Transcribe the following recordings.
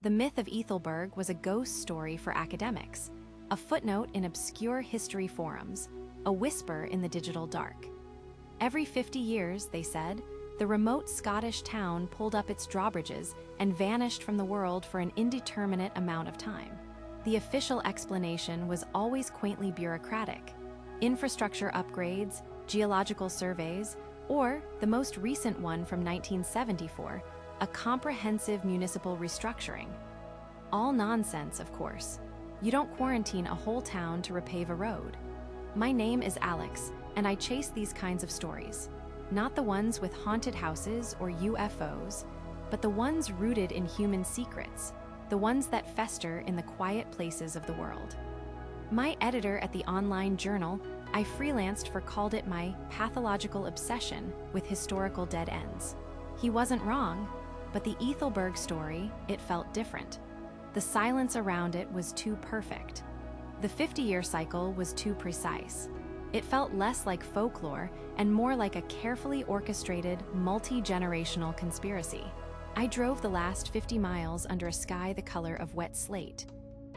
The myth of Ethelberg was a ghost story for academics, a footnote in obscure history forums, a whisper in the digital dark. Every 50 years, they said, the remote Scottish town pulled up its drawbridges and vanished from the world for an indeterminate amount of time. The official explanation was always quaintly bureaucratic: infrastructure upgrades, geological surveys, or, the most recent one from 1974, a comprehensive municipal restructuring. All nonsense, of course. You don't quarantine a whole town to repave a road. My name is Alex, and I chase these kinds of stories. Not the ones with haunted houses or UFOs, but the ones rooted in human secrets, the ones that fester in the quiet places of the world. My editor at the online journal I freelanced for called it my pathological obsession with historical dead ends. He wasn't wrong, but the Ethelberg story, it felt different. The silence around it was too perfect. The 50-year cycle was too precise. It felt less like folklore and more like a carefully orchestrated, multi-generational conspiracy. I drove the last 50 miles under a sky the color of wet slate.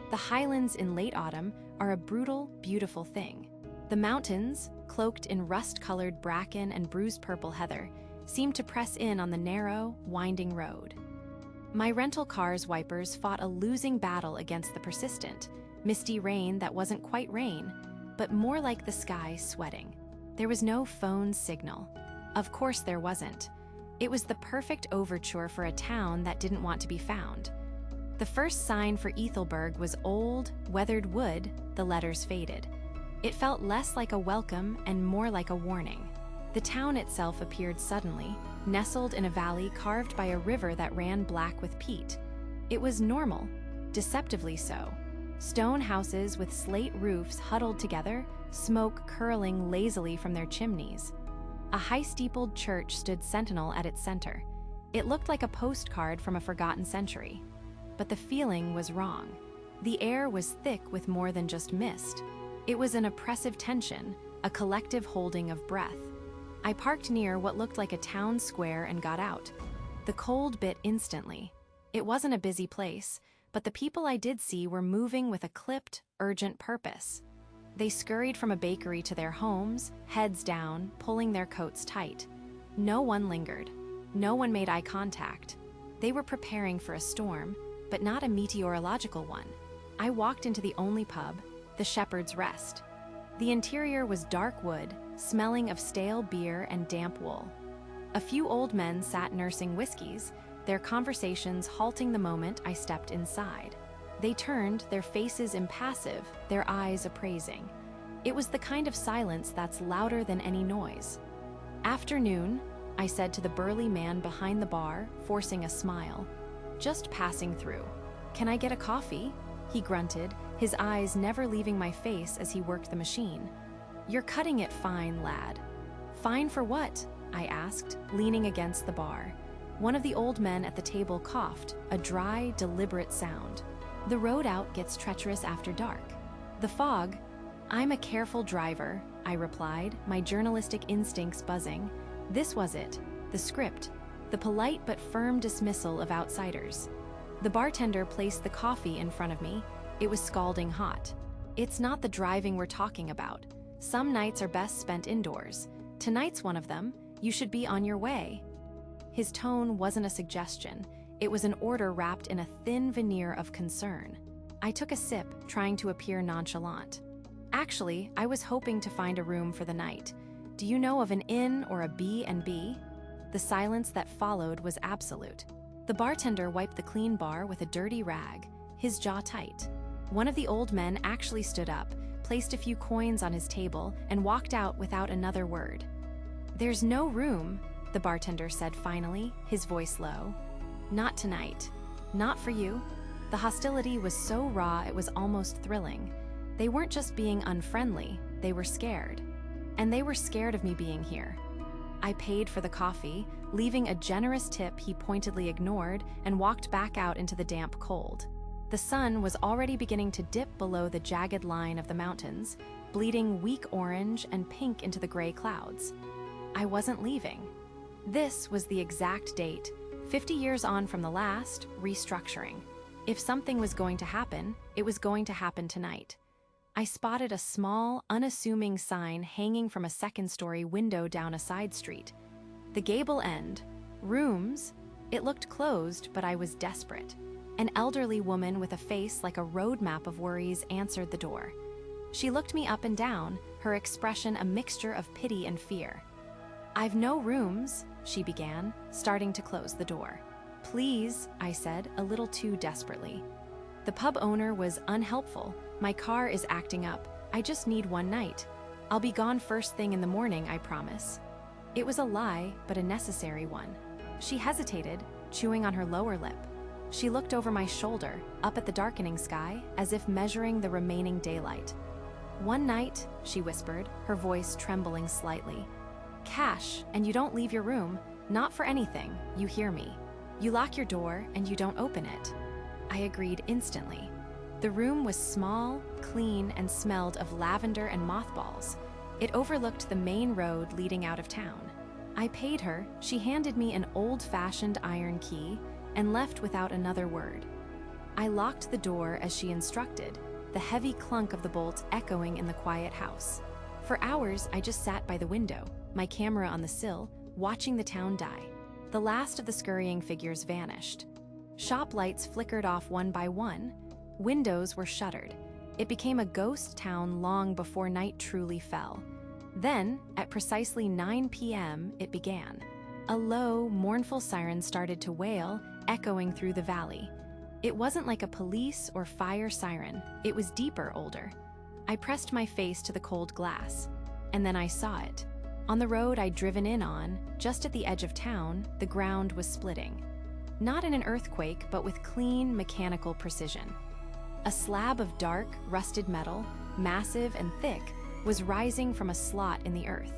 The highlands in late autumn are a brutal, beautiful thing. The mountains, cloaked in rust-colored bracken and bruised purple heather, seemed to press in on the narrow, winding road. My rental car's wipers fought a losing battle against the persistent, misty rain that wasn't quite rain, but more like the sky sweating. There was no phone signal. Of course there wasn't. It was the perfect overture for a town that didn't want to be found. The first sign for Ethelberg was old, weathered wood, the letters faded. It felt less like a welcome and more like a warning. The town itself appeared suddenly, nestled in a valley carved by a river that ran black with peat. It was normal, deceptively so. Stone houses with slate roofs huddled together, smoke curling lazily from their chimneys. A high-steepled church stood sentinel at its center. It looked like a postcard from a forgotten century. But the feeling was wrong. The air was thick with more than just mist. It was an oppressive tension, a collective holding of breath. I parked near what looked like a town square and got out. The cold bit instantly. It wasn't a busy place, but the people I did see were moving with a clipped, urgent purpose. They scurried from a bakery to their homes, heads down, pulling their coats tight. No one lingered. No one made eye contact. They were preparing for a storm, but not a meteorological one. I walked into the only pub, the Shepherd's Rest. The interior was dark wood, smelling of stale beer and damp wool. A few old men sat nursing whiskeys, their conversations halting the moment I stepped inside. They turned, their faces impassive, their eyes appraising. It was the kind of silence that's louder than any noise. "Afternoon," I said to the burly man behind the bar, forcing a smile. "Just passing through. Can I get a coffee?" He grunted, his eyes never leaving my face as he worked the machine. "You're cutting it fine, lad." "Fine for what?" I asked, leaning against the bar. One of the old men at the table coughed, a dry, deliberate sound. "The road out gets treacherous after dark. The fog—" "I'm a careful driver," I replied, my journalistic instincts buzzing. This was it, the script, the polite but firm dismissal of outsiders. The bartender placed the coffee in front of me. It was scalding hot. "It's not the driving we're talking about. Some nights are best spent indoors. Tonight's one of them. You should be on your way." His tone wasn't a suggestion. It was an order wrapped in a thin veneer of concern. I took a sip, trying to appear nonchalant. "Actually, I was hoping to find a room for the night. Do you know of an inn or a B&B?" The silence that followed was absolute. The bartender wiped the clean bar with a dirty rag, his jaw tight. One of the old men actually stood up, placed a few coins on his table, and walked out without another word. "There's no room," the bartender said finally, his voice low. "Not tonight. Not for you." The hostility was so raw it was almost thrilling. They weren't just being unfriendly, they were scared. And they were scared of me being here. I paid for the coffee, leaving a generous tip he pointedly ignored, and walked back out into the damp cold. The sun was already beginning to dip below the jagged line of the mountains, bleeding weak orange and pink into the gray clouds. I wasn't leaving. This was the exact date, 50 years on from the last, restructuring. If something was going to happen, it was going to happen tonight. I spotted a small, unassuming sign hanging from a second-story window down a side street. The gable end. Rooms. It looked closed, but I was desperate. An elderly woman with a face like a roadmap of worries answered the door. She looked me up and down, her expression a mixture of pity and fear. "I've no rooms," she began, starting to close the door. "Please," I said, a little too desperately. The pub owner was unhelpful. "My car is acting up. I just need one night. I'll be gone first thing in the morning, I promise." It was a lie, but a necessary one. She hesitated, chewing on her lower lip. She looked over my shoulder, up at the darkening sky, as if measuring the remaining daylight. "One night," she whispered, her voice trembling slightly. "Cash, and you don't leave your room. Not for anything, you hear me. You lock your door, and you don't open it." I agreed instantly. The room was small, clean, and smelled of lavender and mothballs. It overlooked the main road leading out of town. I paid her, she handed me an old-fashioned iron key, and left without another word. I locked the door as she instructed, the heavy clunk of the bolt echoing in the quiet house. For hours, I just sat by the window, my camera on the sill, watching the town die. The last of the scurrying figures vanished. Shop lights flickered off one by one. Windows were shuttered. It became a ghost town long before night truly fell. Then, at precisely 9 p.m., it began. A low, mournful siren started to wail, echoing through the valley. It wasn't like a police or fire siren. It was deeper, older. I pressed my face to the cold glass, and then I saw it. On the road I'd driven in on, just at the edge of town, the ground was splitting. Not in an earthquake, but with clean, mechanical precision. A slab of dark, rusted metal, massive and thick, was rising from a slot in the earth.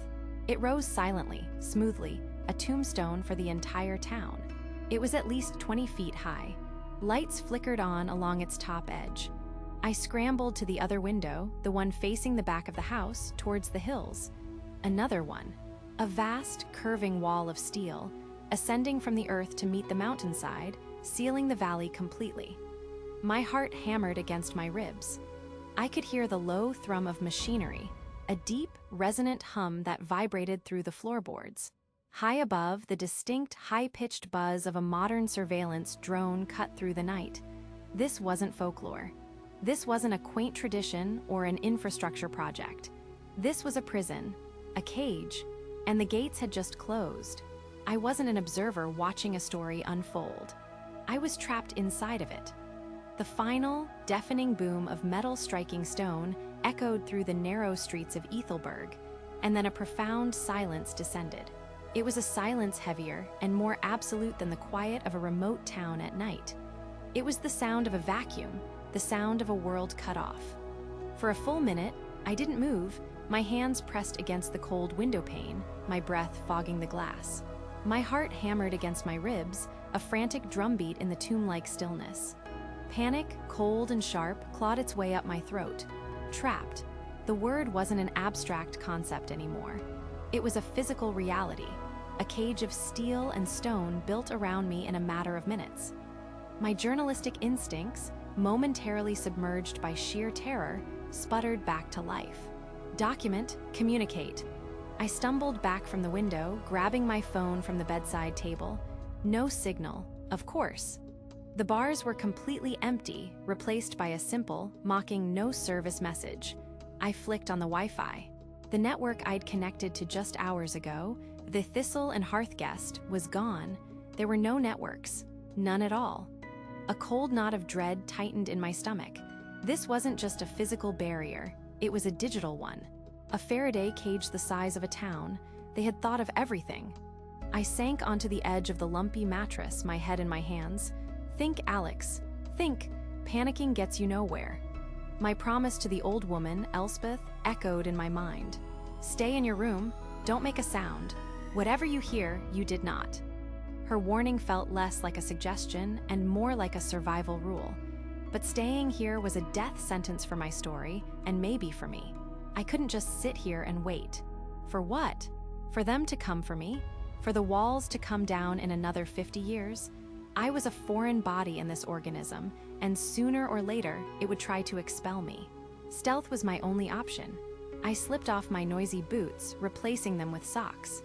It rose silently, smoothly, a tombstone for the entire town. It was at least 20 feet high. Lights flickered on along its top edge. I scrambled to the other window, the one facing the back of the house, towards the hills. Another one. A vast, curving wall of steel, ascending from the earth to meet the mountainside, sealing the valley completely. My heart hammered against my ribs. I could hear the low thrum of machinery, a deep, resonant hum that vibrated through the floorboards. High above, the distinct, high-pitched buzz of a modern surveillance drone cut through the night. This wasn't folklore. This wasn't a quaint tradition or an infrastructure project. This was a prison, a cage, and the gates had just closed. I wasn't an observer watching a story unfold. I was trapped inside of it. The final, deafening boom of metal striking stone echoed through the narrow streets of Ethelberg, and then a profound silence descended. It was a silence heavier and more absolute than the quiet of a remote town at night. It was the sound of a vacuum, the sound of a world cut off. For a full minute, I didn't move, my hands pressed against the cold window pane, my breath fogging the glass. My heart hammered against my ribs, a frantic drumbeat in the tomb-like stillness. Panic, cold and sharp, clawed its way up my throat. Trapped. The word wasn't an abstract concept anymore. It was a physical reality, a cage of steel and stone built around me in a matter of minutes. My journalistic instincts, momentarily submerged by sheer terror, sputtered back to life. Document, communicate. I stumbled back from the window, grabbing my phone from the bedside table. No signal, of course. The bars were completely empty, replaced by a simple, mocking no-service message. I flicked on the Wi-Fi. The network I'd connected to just hours ago, the Thistle and Hearthguest, was gone. There were no networks. None at all. A cold knot of dread tightened in my stomach. This wasn't just a physical barrier. It was a digital one. A Faraday cage the size of a town. They had thought of everything. I sank onto the edge of the lumpy mattress, my head in my hands. Think, Alex. Think. Panicking gets you nowhere. My promise to the old woman, Elspeth, echoed in my mind. Stay in your room. Don't make a sound. Whatever you hear, you did not. Her warning felt less like a suggestion and more like a survival rule. But staying here was a death sentence for my story, and maybe for me. I couldn't just sit here and wait. For what? For them to come for me? For the walls to come down in another 50 years? I was a foreign body in this organism, and sooner or later, it would try to expel me. Stealth was my only option. I slipped off my noisy boots, replacing them with socks.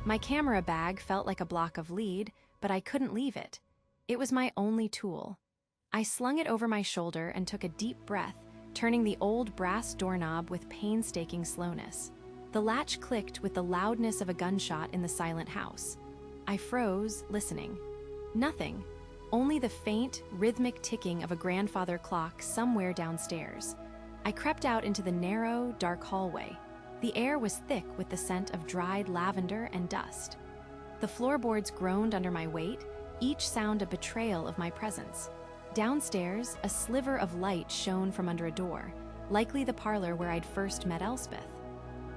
My camera bag felt like a block of lead, but I couldn't leave it. It was my only tool. I slung it over my shoulder and took a deep breath, turning the old brass doorknob with painstaking slowness. The latch clicked with the loudness of a gunshot in the silent house. I froze, listening. Nothing. Only the faint, rhythmic ticking of a grandfather clock somewhere downstairs. I crept out into the narrow, dark hallway. The air was thick with the scent of dried lavender and dust. The floorboards groaned under my weight, each sound a betrayal of my presence. Downstairs, a sliver of light shone from under a door, likely the parlor where I'd first met Elspeth.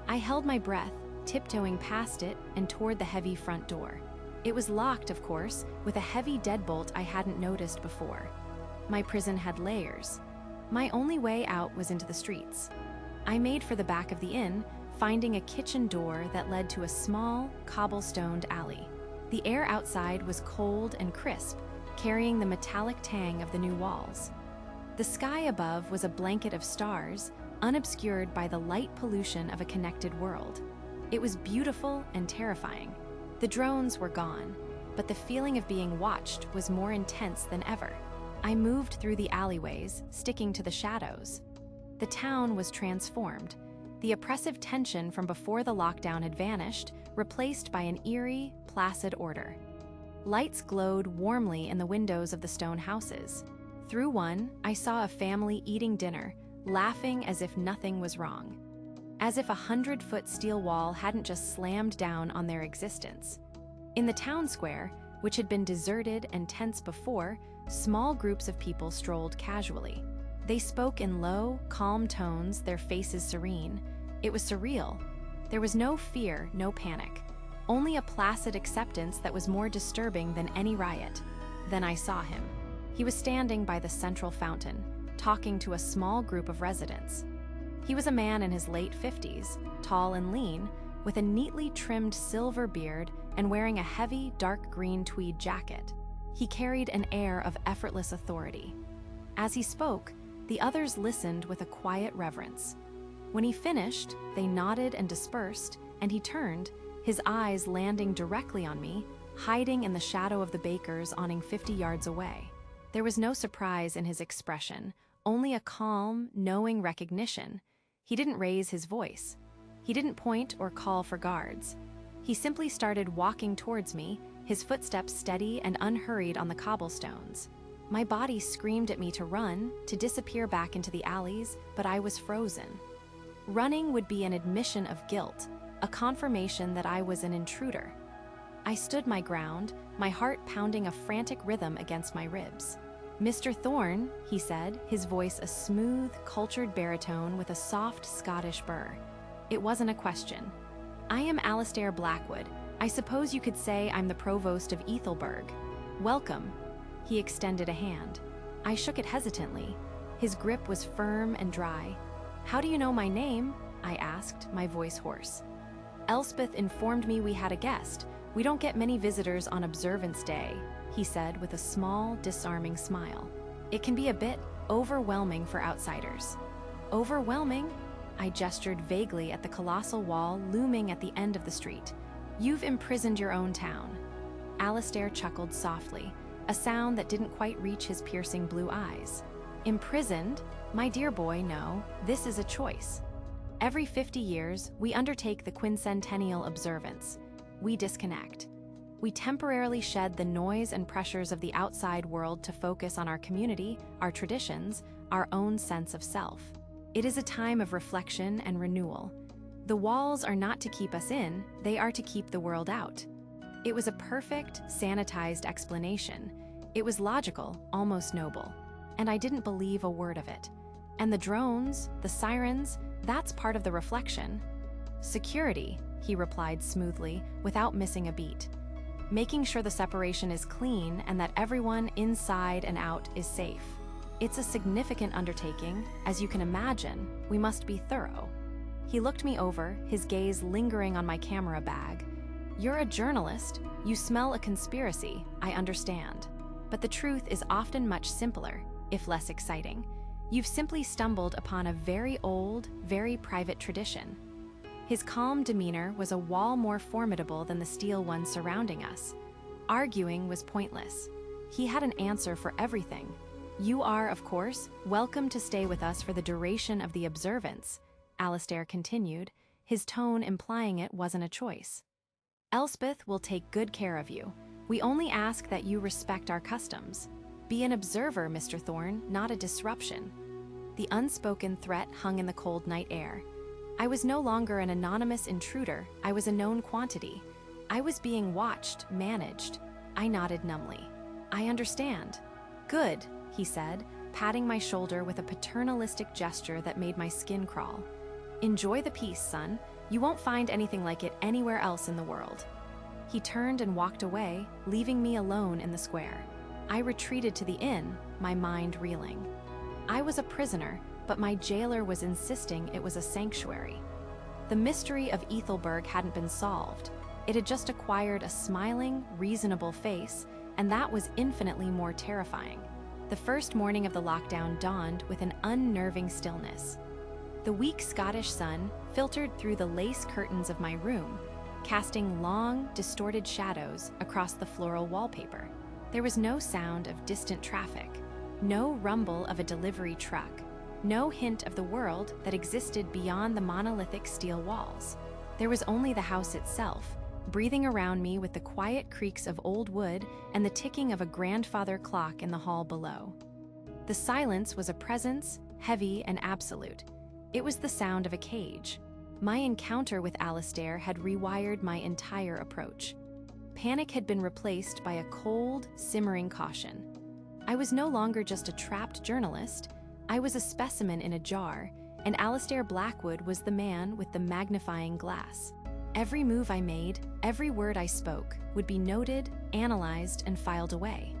I held my breath, tiptoeing past it and toward the heavy front door. It was locked, of course, with a heavy deadbolt I hadn't noticed before. My prison had layers. My only way out was into the streets. I made for the back of the inn, finding a kitchen door that led to a small, cobblestoned alley. The air outside was cold and crisp, carrying the metallic tang of the new walls. The sky above was a blanket of stars, unobscured by the light pollution of a connected world. It was beautiful and terrifying. The drones were gone, but the feeling of being watched was more intense than ever. I moved through the alleyways, sticking to the shadows. The town was transformed. The oppressive tension from before the lockdown had vanished, replaced by an eerie, placid order. Lights glowed warmly in the windows of the stone houses. Through one, I saw a family eating dinner, laughing as if nothing was wrong. As if a 100-foot steel wall hadn't just slammed down on their existence. In the town square, which had been deserted and tense before, small groups of people strolled casually. They spoke in low, calm tones, their faces serene. It was surreal. There was no fear, no panic. Only a placid acceptance that was more disturbing than any riot. Then I saw him. He was standing by the central fountain, talking to a small group of residents. He was a man in his late 50s, tall and lean, with a neatly trimmed silver beard and wearing a heavy, dark green tweed jacket. He carried an air of effortless authority. As he spoke, the others listened with a quiet reverence. When he finished, they nodded and dispersed, and he turned, his eyes landing directly on me, hiding in the shadow of the baker's awning 50 yards away. There was no surprise in his expression, only a calm, knowing recognition. He didn't raise his voice. He didn't point or call for guards. He simply started walking towards me, his footsteps steady and unhurried on the cobblestones. My body screamed at me to run, to disappear back into the alleys, but I was frozen. Running would be an admission of guilt, a confirmation that I was an intruder. I stood my ground, my heart pounding a frantic rhythm against my ribs. "Mr. Thorne," he said, his voice a smooth, cultured baritone with a soft Scottish burr. It wasn't a question. "I am Alistair Blackwood. I suppose you could say I'm the provost of Ethelberg. Welcome." He extended a hand. I shook it hesitantly. His grip was firm and dry. "How do you know my name?" I asked, my voice hoarse. "Elspeth informed me we had a guest. We don't get many visitors on Observance Day," he said with a small, disarming smile. "It can be a bit overwhelming for outsiders." "Overwhelming?" I gestured vaguely at the colossal wall looming at the end of the street. "You've imprisoned your own town." Alistair chuckled softly, a sound that didn't quite reach his piercing blue eyes. "Imprisoned? My dear boy, no. This is a choice. Every 50 years, we undertake the quincentennial observance. We disconnect. We temporarily shed the noise and pressures of the outside world to focus on our community, our traditions, our own sense of self. It is a time of reflection and renewal. The walls are not to keep us in, they are to keep the world out." It was a perfect, sanitized explanation. It was logical, almost noble. And I didn't believe a word of it. And the drones, the sirens, that's part of the reflection. "Security," he replied smoothly, without missing a beat. "Making sure the separation is clean and that everyone inside and out is safe. It's a significant undertaking. As you can imagine, we must be thorough." He looked me over, his gaze lingering on my camera bag. "You're a journalist. You smell a conspiracy, I understand." But the truth is often much simpler, if less exciting. You've simply stumbled upon a very old, very private tradition. His calm demeanor was a wall more formidable than the steel one surrounding us. Arguing was pointless. He had an answer for everything. You are, of course, welcome to stay with us for the duration of the observance, Alastair continued, his tone implying it wasn't a choice. Elspeth will take good care of you. We only ask that you respect our customs. Be an observer, Mr. Thorne, not a disruption. The unspoken threat hung in the cold night air. I was no longer an anonymous intruder, I was a known quantity. I was being watched, managed. I nodded numbly. I understand. Good, he said, patting my shoulder with a paternalistic gesture that made my skin crawl. Enjoy the peace, son. You won't find anything like it anywhere else in the world. He turned and walked away, leaving me alone in the square. I retreated to the inn, my mind reeling. I was a prisoner, but my jailer was insisting it was a sanctuary. The mystery of Ethelberg hadn't been solved. It had just acquired a smiling, reasonable face, and that was infinitely more terrifying. The first morning of the lockdown dawned with an unnerving stillness. The weak Scottish sun filtered through the lace curtains of my room, casting long, distorted shadows across the floral wallpaper. There was no sound of distant traffic, no rumble of a delivery truck, no hint of the world that existed beyond the monolithic steel walls. There was only the house itself, breathing around me with the quiet creaks of old wood and the ticking of a grandfather clock in the hall below. The silence was a presence, heavy and absolute. It was the sound of a cage. My encounter with Alastair had rewired my entire approach. Panic had been replaced by a cold, simmering caution. I was no longer just a trapped journalist. I was a specimen in a jar, and Alastair Blackwood was the man with the magnifying glass. Every move I made, every word I spoke, would be noted, analyzed, and filed away.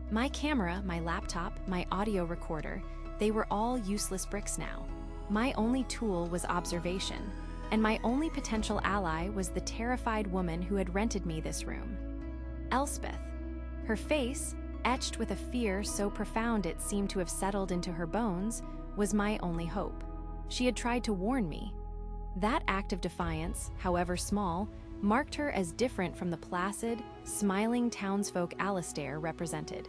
My camera, my laptop, my audio recorder, they were all useless bricks now. My only tool was observation, and my only potential ally was the terrified woman who had rented me this room. Elspeth. Her face, etched with a fear so profound it seemed to have settled into her bones, was my only hope. She had tried to warn me. That act of defiance, however small, marked her as different from the placid, smiling townsfolk Alastair represented.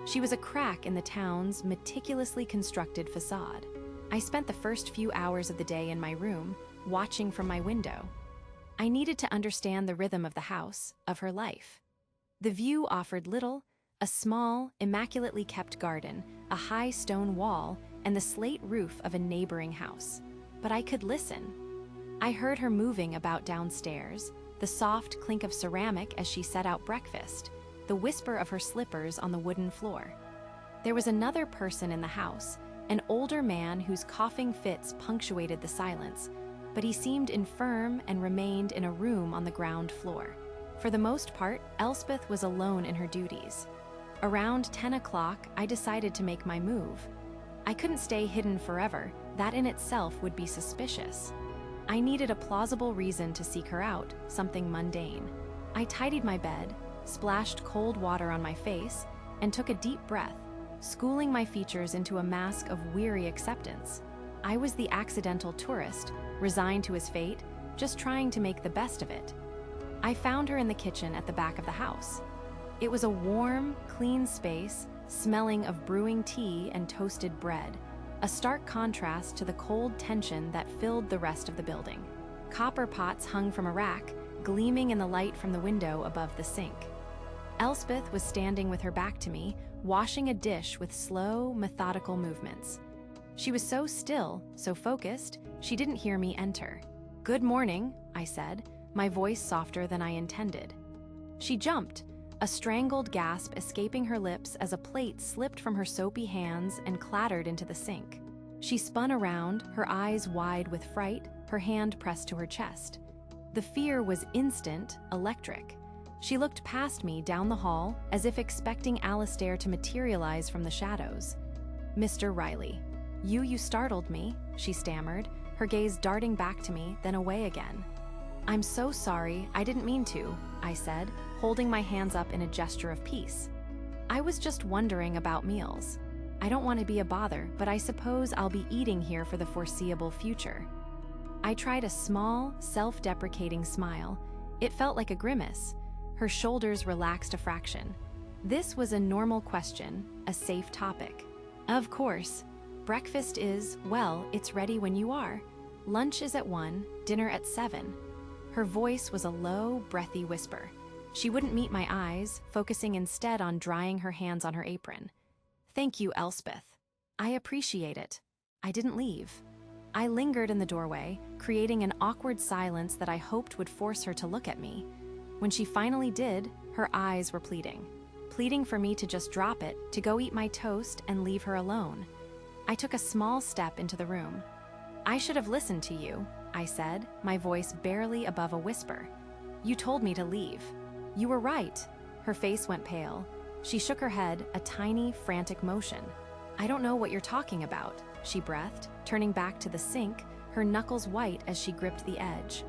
She was a crack in the town's meticulously constructed facade. I spent the first few hours of the day in my room, watching from my window. I needed to understand the rhythm of the house, of her life. The view offered little: a small, immaculately kept garden, a high stone wall, and the slate roof of a neighboring house. But I could listen. I heard her moving about downstairs, the soft clink of ceramic as she set out breakfast, the whisper of her slippers on the wooden floor. There was another person in the house, an older man whose coughing fits punctuated the silence, but he seemed infirm and remained in a room on the ground floor. For the most part, Elspeth was alone in her duties. Around 10 o'clock, I decided to make my move. I couldn't stay hidden forever. That in itself would be suspicious. I needed a plausible reason to seek her out, something mundane. I tidied my bed, splashed cold water on my face, and took a deep breath, schooling my features into a mask of weary acceptance. I was the accidental tourist, resigned to his fate, just trying to make the best of it. I found her in the kitchen at the back of the house. It was a warm, clean space, smelling of brewing tea and toasted bread, a stark contrast to the cold tension that filled the rest of the building. Copper pots hung from a rack, gleaming in the light from the window above the sink. Elspeth was standing with her back to me, washing a dish with slow, methodical movements. She was so still, so focused, she didn't hear me enter. "Good morning," I said, my voice softer than I intended. She jumped, a strangled gasp escaping her lips as a plate slipped from her soapy hands and clattered into the sink. She spun around, her eyes wide with fright, her hand pressed to her chest. The fear was instant, electric. She looked past me down the hall, as if expecting Alastair to materialize from the shadows. "Mr. Riley, you startled me," she stammered, her gaze darting back to me, then away again. "I'm so sorry, I didn't mean to," I said, holding my hands up in a gesture of peace. I was just wondering about meals. I don't want to be a bother, but I suppose I'll be eating here for the foreseeable future. I tried a small, self-deprecating smile. It felt like a grimace. Her shoulders relaxed a fraction. This was a normal question, a safe topic. Of course. Breakfast is, well, it's ready when you are. Lunch is at 1, dinner at 7. Her voice was a low, breathy whisper. She wouldn't meet my eyes, focusing instead on drying her hands on her apron. Thank you, Elspeth. I appreciate it. I didn't leave. I lingered in the doorway, creating an awkward silence that I hoped would force her to look at me. When she finally did, her eyes were pleading for me to just drop it, to go eat my toast and leave her alone. I took a small step into the room. I should have listened to you, I said, my voice barely above a whisper. You told me to leave. You were right. Her face went pale. She shook her head, a tiny, frantic motion. I don't know what you're talking about, she breathed, turning back to the sink, her knuckles white as she gripped the edge.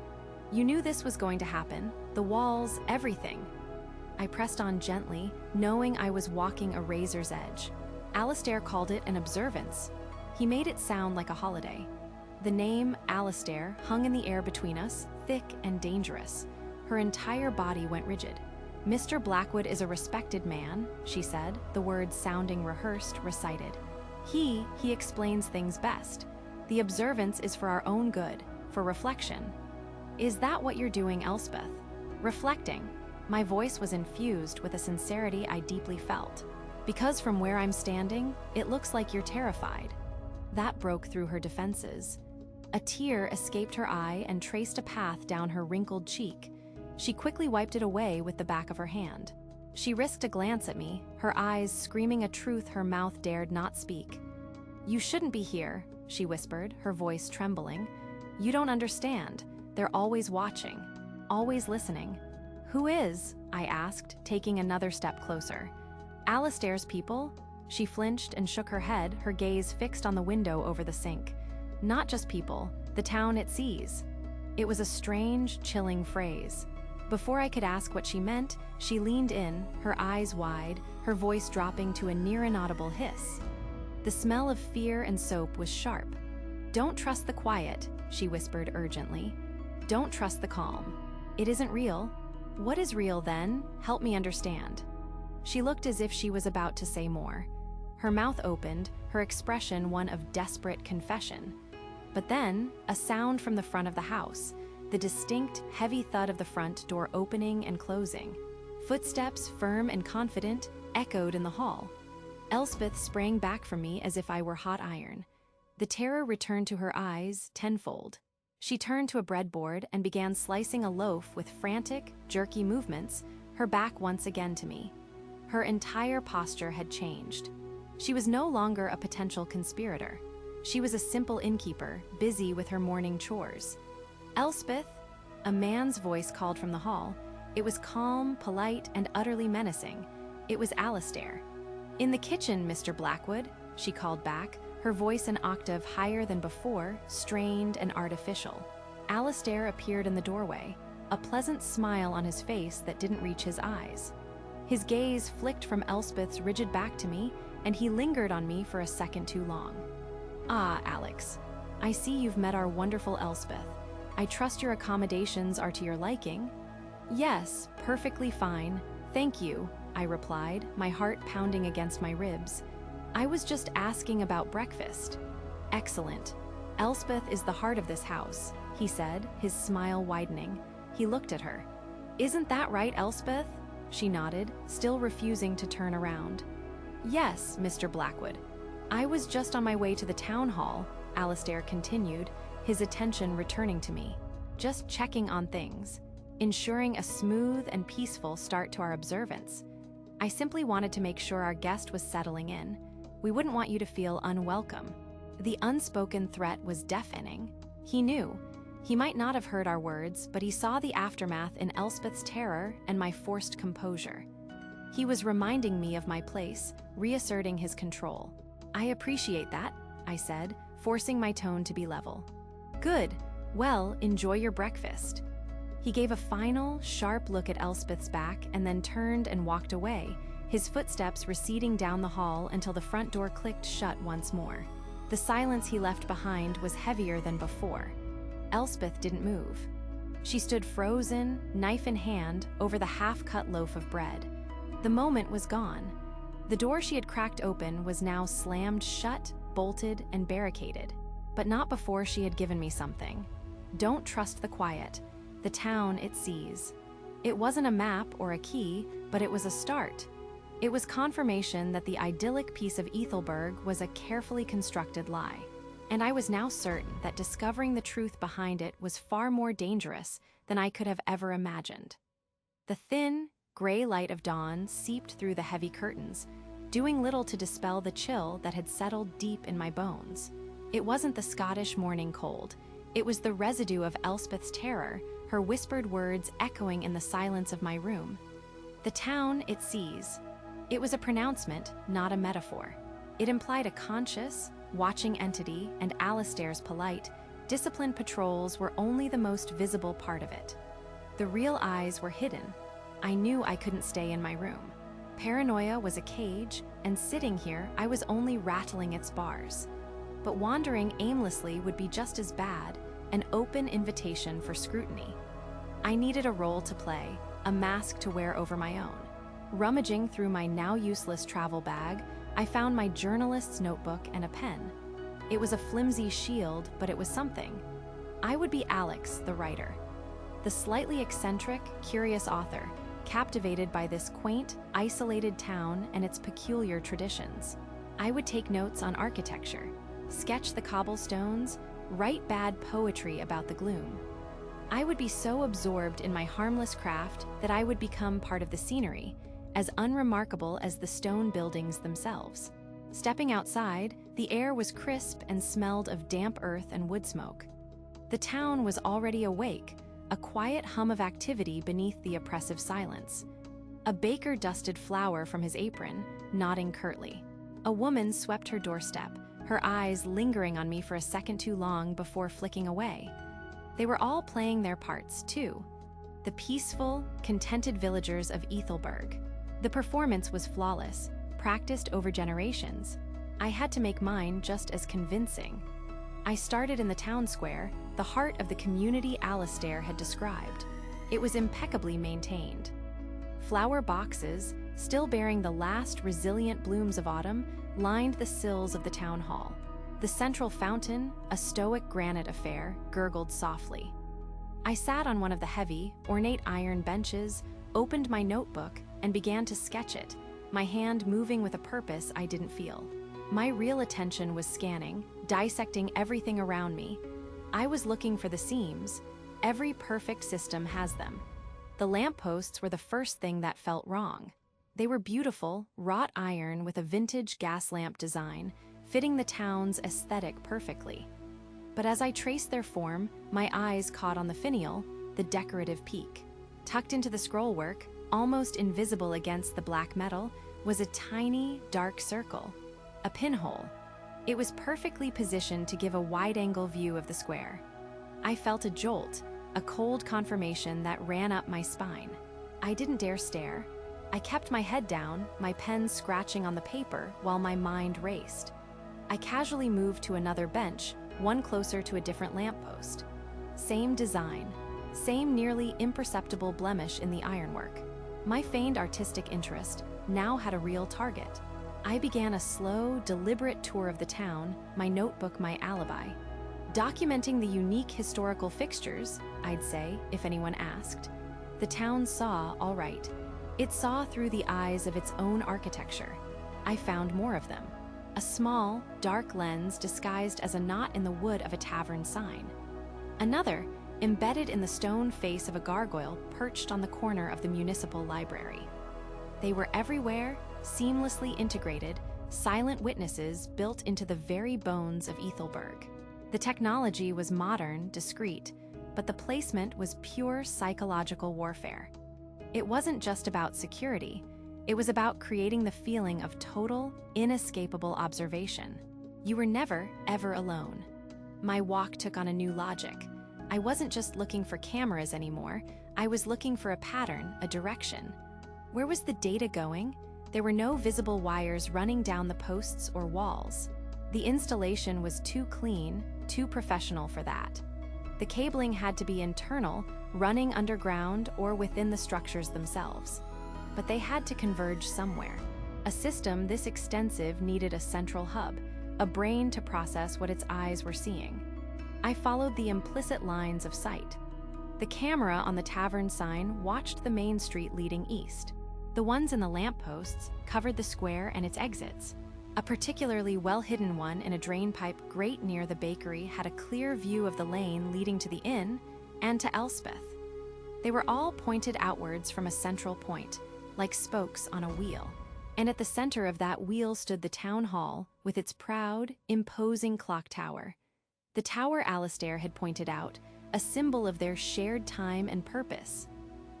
You knew this was going to happen, the walls, everything. I pressed on gently, knowing I was walking a razor's edge. Alistair called it an observance. He made it sound like a holiday. The name, Alistair, hung in the air between us, thick and dangerous. Her entire body went rigid. Mr. Blackwood is a respected man, she said, the words sounding rehearsed, recited. He explains things best. The observance is for our own good, for reflection. Is that what you're doing, Elspeth? Reflecting. My voice was infused with a sincerity I deeply felt. Because from where I'm standing, it looks like you're terrified. That broke through her defenses. A tear escaped her eye and traced a path down her wrinkled cheek. She quickly wiped it away with the back of her hand. She risked a glance at me, her eyes screaming a truth her mouth dared not speak. You shouldn't be here, she whispered, her voice trembling. You don't understand. They're always watching, always listening. Who is? I asked, taking another step closer. Alistair's people? She flinched and shook her head, her gaze fixed on the window over the sink. Not just people, the town it sees. It was a strange, chilling phrase. Before I could ask what she meant, she leaned in, her eyes wide, her voice dropping to a near inaudible hiss. The smell of fear and soap was sharp. Don't trust the quiet, she whispered urgently. Don't trust the calm. It isn't real. What is real then? Help me understand. She looked as if she was about to say more. Her mouth opened, her expression one of desperate confession. But then, a sound from the front of the house, the distinct, heavy thud of the front door opening and closing. Footsteps, firm and confident, echoed in the hall. Elspeth sprang back from me as if I were hot iron. The terror returned to her eyes tenfold. She turned to a breadboard and began slicing a loaf with frantic, jerky movements, her back once again to me. Her entire posture had changed. She was no longer a potential conspirator. She was a simple innkeeper, busy with her morning chores. Elspeth, a man's voice called from the hall. It was calm, polite, and utterly menacing. It was Alistair. In the kitchen, Mr. Blackwood, she called back, her voice an octave higher than before, strained and artificial. Alistair appeared in the doorway, a pleasant smile on his face that didn't reach his eyes. His gaze flicked from Elspeth's rigid back to me, and he lingered on me for a second too long. Ah, Alex, I see you've met our wonderful Elspeth. I trust your accommodations are to your liking. Yes, perfectly fine. Thank you, I replied, my heart pounding against my ribs. I was just asking about breakfast. Excellent. Elspeth is the heart of this house, he said, his smile widening. He looked at her. Isn't that right, Elspeth? She nodded, still refusing to turn around. Yes, Mr. Blackwood. I was just on my way to the town hall, Alistair continued, his attention returning to me. Just checking on things, ensuring a smooth and peaceful start to our observance. I simply wanted to make sure our guest was settling in. We wouldn't want you to feel unwelcome. The unspoken threat was deafening. He knew. He might not have heard our words, but he saw the aftermath in Elspeth's terror and my forced composure. He was reminding me of my place, reasserting his control. I appreciate that, I said, forcing my tone to be level. Good. Well, enjoy your breakfast. He gave a final, sharp look at Elspeth's back and then turned and walked away, his footsteps receding down the hall until the front door clicked shut once more. The silence he left behind was heavier than before. Elspeth didn't move. She stood frozen, knife in hand, over the half-cut loaf of bread. The moment was gone. The door she had cracked open was now slammed shut, bolted, and barricaded. But not before she had given me something. Don't trust the quiet. The town it sees. It wasn't a map or a key, but it was a start. It was confirmation that the idyllic piece of Ethelberg was a carefully constructed lie. And I was now certain that discovering the truth behind it was far more dangerous than I could have ever imagined. The thin, gray light of dawn seeped through the heavy curtains, doing little to dispel the chill that had settled deep in my bones. It wasn't the Scottish morning cold. It was the residue of Elspeth's terror, her whispered words echoing in the silence of my room. The town it sees. It was a pronouncement, not a metaphor. It implied a conscious, watching entity, and Alistair's polite, disciplined patrols were only the most visible part of it. The real eyes were hidden. I knew I couldn't stay in my room. Paranoia was a cage, and sitting here, I was only rattling its bars. But wandering aimlessly would be just as bad, an open invitation for scrutiny. I needed a role to play, a mask to wear over my own. Rummaging through my now useless travel bag, I found my journalist's notebook and a pen. It was a flimsy shield, but it was something. I would be Alex, the writer. The slightly eccentric, curious author, captivated by this quaint, isolated town and its peculiar traditions. I would take notes on architecture, sketch the cobblestones, write bad poetry about the gloom. I would be so absorbed in my harmless craft that I would become part of the scenery, as unremarkable as the stone buildings themselves. Stepping outside, the air was crisp and smelled of damp earth and wood smoke. The town was already awake, a quiet hum of activity beneath the oppressive silence. A baker dusted flour from his apron, nodding curtly. A woman swept her doorstep, her eyes lingering on me for a second too long before flicking away. They were all playing their parts, too. The peaceful, contented villagers of Ethelberg. The performance was flawless, practiced over generations. I had to make mine just as convincing. I started in the town square, the heart of the community Alistair had described. It was impeccably maintained. Flower boxes, still bearing the last resilient blooms of autumn, lined the sills of the town hall. The central fountain, a stoic granite affair, gurgled softly. I sat on one of the heavy, ornate iron benches, opened my notebook, and began to sketch it, my hand moving with a purpose I didn't feel. My real attention was scanning, dissecting everything around me. I was looking for the seams. Every perfect system has them. The lampposts were the first thing that felt wrong. They were beautiful, wrought iron with a vintage gas lamp design, fitting the town's aesthetic perfectly. But as I traced their form, my eyes caught on the finial, the decorative peak. Tucked into the scrollwork, almost invisible against the black metal, was a tiny, dark circle, a pinhole. It was perfectly positioned to give a wide-angle view of the square. I felt a jolt, a cold confirmation that ran up my spine. I didn't dare stare. I kept my head down, my pen scratching on the paper while my mind raced. I casually moved to another bench, one closer to a different lamppost. Same design, same nearly imperceptible blemish in the ironwork. My feigned artistic interest now had a real target. I began a slow, deliberate tour of the town, my notebook my alibi. Documenting the unique historical fixtures, I'd say, if anyone asked. The town saw, all right. It saw through the eyes of its own architecture. I found more of them. A small, dark lens disguised as a knot in the wood of a tavern sign. Another, embedded in the stone face of a gargoyle perched on the corner of the municipal library. They were everywhere, seamlessly integrated, silent witnesses built into the very bones of Ethelberg. The technology was modern, discreet, but the placement was pure psychological warfare. It wasn't just about security. It was about creating the feeling of total, inescapable observation. You were never, ever alone. My walk took on a new logic. I wasn't just looking for cameras anymore. I was looking for a pattern, a direction. Where was the data going? There were no visible wires running down the posts or walls. The installation was too clean, too professional for that. The cabling had to be internal, running underground or within the structures themselves. But they had to converge somewhere. A system this extensive needed a central hub, a brain to process what its eyes were seeing. I followed the implicit lines of sight. The camera on the tavern sign watched the main street leading east. The ones in the lampposts covered the square and its exits. A particularly well-hidden one in a drainpipe grate near the bakery had a clear view of the lane leading to the inn and to Elspeth. They were all pointed outwards from a central point, like spokes on a wheel. And at the center of that wheel stood the town hall with its proud, imposing clock tower. The tower Alistair had pointed out, a symbol of their shared time and purpose.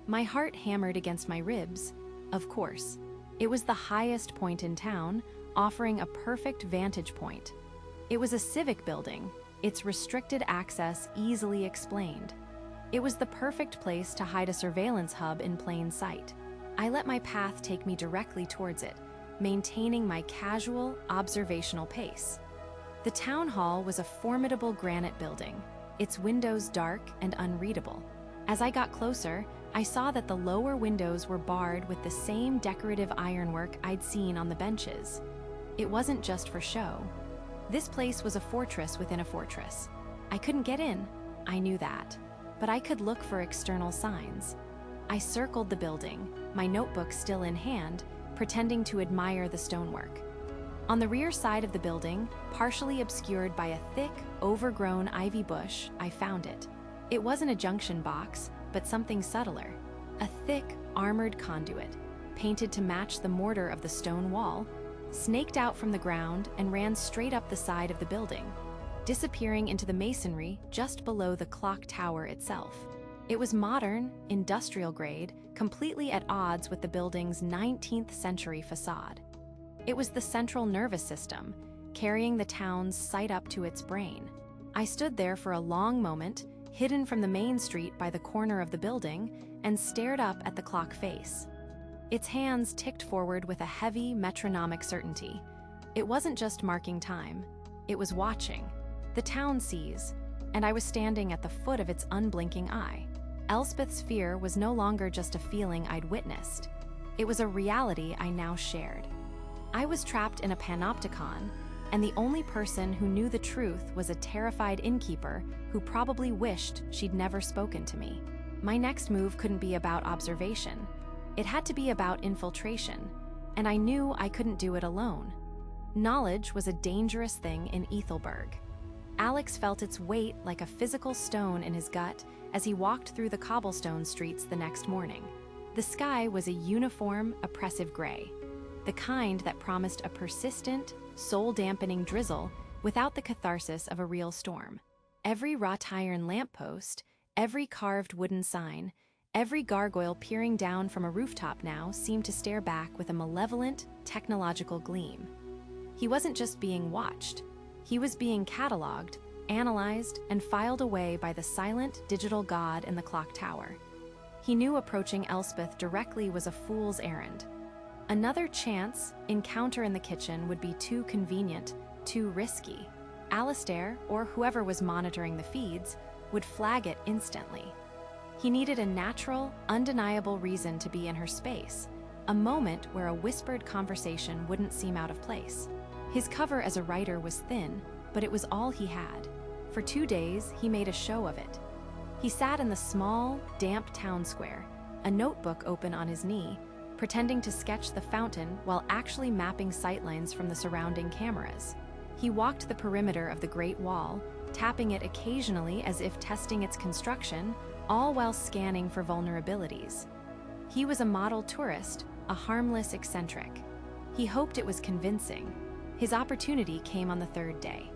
My heart hammered against my ribs. Of course, it was the highest point in town, offering a perfect vantage point. It was a civic building, its restricted access easily explained. It was the perfect place to hide a surveillance hub in plain sight. I let my path take me directly towards it, maintaining my casual, observational pace. The town hall was a formidable granite building, its windows dark and unreadable. As I got closer, I saw that the lower windows were barred with the same decorative ironwork I'd seen on the benches. It wasn't just for show. This place was a fortress within a fortress. I couldn't get in, I knew that, but I could look for external signs. I circled the building, my notebook still in hand, pretending to admire the stonework. On the rear side of the building, partially obscured by a thick, overgrown ivy bush, I found it. It wasn't a junction box, but something subtler. A thick, armored conduit, painted to match the mortar of the stone wall, snaked out from the ground and ran straight up the side of the building, disappearing into the masonry just below the clock tower itself. It was modern, industrial grade, completely at odds with the building's 19th century facade. It was the central nervous system, carrying the town's sight up to its brain. I stood there for a long moment, hidden from the main street by the corner of the building, and stared up at the clock face. Its hands ticked forward with a heavy, metronomic certainty. It wasn't just marking time, it was watching. The town sees, and I was standing at the foot of its unblinking eye. Elspeth's fear was no longer just a feeling I'd witnessed. It was a reality I now shared. I was trapped in a panopticon, and the only person who knew the truth was a terrified innkeeper who probably wished she'd never spoken to me. My next move couldn't be about observation. It had to be about infiltration, and I knew I couldn't do it alone. Knowledge was a dangerous thing in Ethelberg. Alex felt its weight like a physical stone in his gut as he walked through the cobblestone streets the next morning. The sky was a uniform, oppressive gray, the kind that promised a persistent, soul-dampening drizzle without the catharsis of a real storm. Every wrought iron lamppost, every carved wooden sign, every gargoyle peering down from a rooftop now seemed to stare back with a malevolent, technological gleam. He wasn't just being watched. He was being cataloged, analyzed, and filed away by the silent, digital god in the clock tower. He knew approaching Elspeth directly was a fool's errand. Another chance encounter in the kitchen would be too convenient, too risky. Alistair, or whoever was monitoring the feeds, would flag it instantly. He needed a natural, undeniable reason to be in her space, a moment where a whispered conversation wouldn't seem out of place. His cover as a writer was thin, but it was all he had. For 2 days, he made a show of it. He sat in the small, damp town square, a notebook open on his knee, pretending to sketch the fountain while actually mapping sightlines from the surrounding cameras. He walked the perimeter of the Great Wall, tapping it occasionally as if testing its construction, all while scanning for vulnerabilities. He was a model tourist, a harmless eccentric. He hoped it was convincing. His opportunity came on the 3rd day.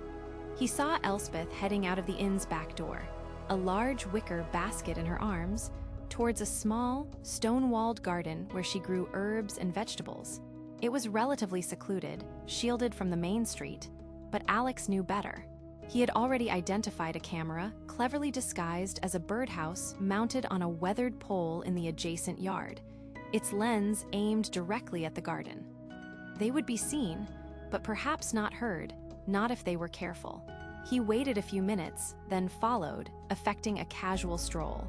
He saw Elspeth heading out of the inn's back door, a large wicker basket in her arms, towards a small, stone-walled garden where she grew herbs and vegetables. It was relatively secluded, shielded from the main street, but Alex knew better. He had already identified a camera, cleverly disguised as a birdhouse mounted on a weathered pole in the adjacent yard. its lens aimed directly at the garden. They would be seen, but perhaps not heard, not if they were careful. He waited a few minutes, then followed, effecting a casual stroll.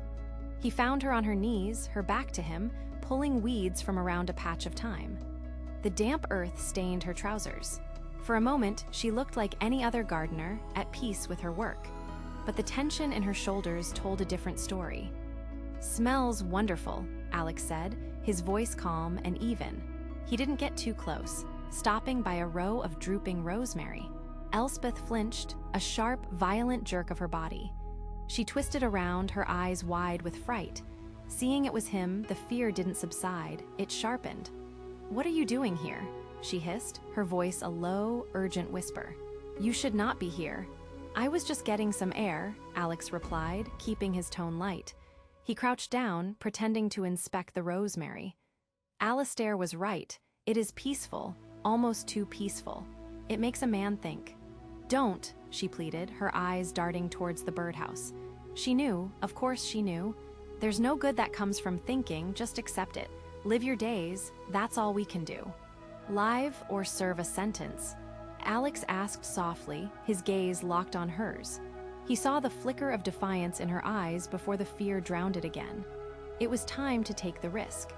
He found her on her knees, her back to him, pulling weeds from around a patch of thyme. The damp earth stained her trousers. For a moment, she looked like any other gardener, at peace with her work. But the tension in her shoulders told a different story. "Smells wonderful," Alex said, his voice calm and even. He didn't get too close, stopping by a row of drooping rosemary. Elspeth flinched, a sharp, violent jerk of her body. She twisted around, her eyes wide with fright. Seeing it was him, the fear didn't subside, it sharpened. "What are you doing here?" she hissed, her voice a low, urgent whisper. "You should not be here." "I was just getting some air," Alex replied, keeping his tone light. He crouched down, pretending to inspect the rosemary. Alistair was right. It is peaceful, almost too peaceful. It makes a man think. "Don't," she pleaded, her eyes darting towards the birdhouse. She knew, of course she knew. There's no good that comes from thinking, just accept it. Live your days, that's all we can do. "Live or serve a sentence?" Alex asked softly, his gaze locked on hers. He saw the flicker of defiance in her eyes before the fear drowned it again. It was time to take the risk.